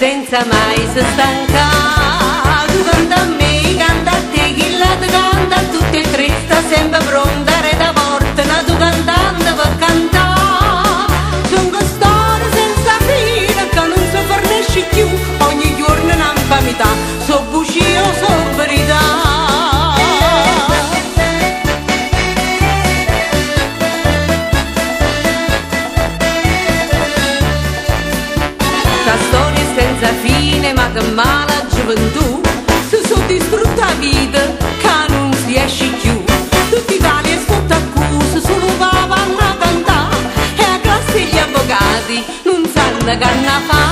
senza mai si stanca. Tu canta a me, canta a te, chi la te canta, tutte e tre sta sempre pronta, re da porta, tu cantante per cantare. Sono storie senza fine che non si fornisce più, ogni giorno un'infamità, so bugie o so verità. Storie senza fine ma che mala gioventù, si sono distrutta vita che non si esce più. Tutti i tali e sfotta accuse solo vanno a cantare, e a classe gli avvocati non sanno che hanno fatto.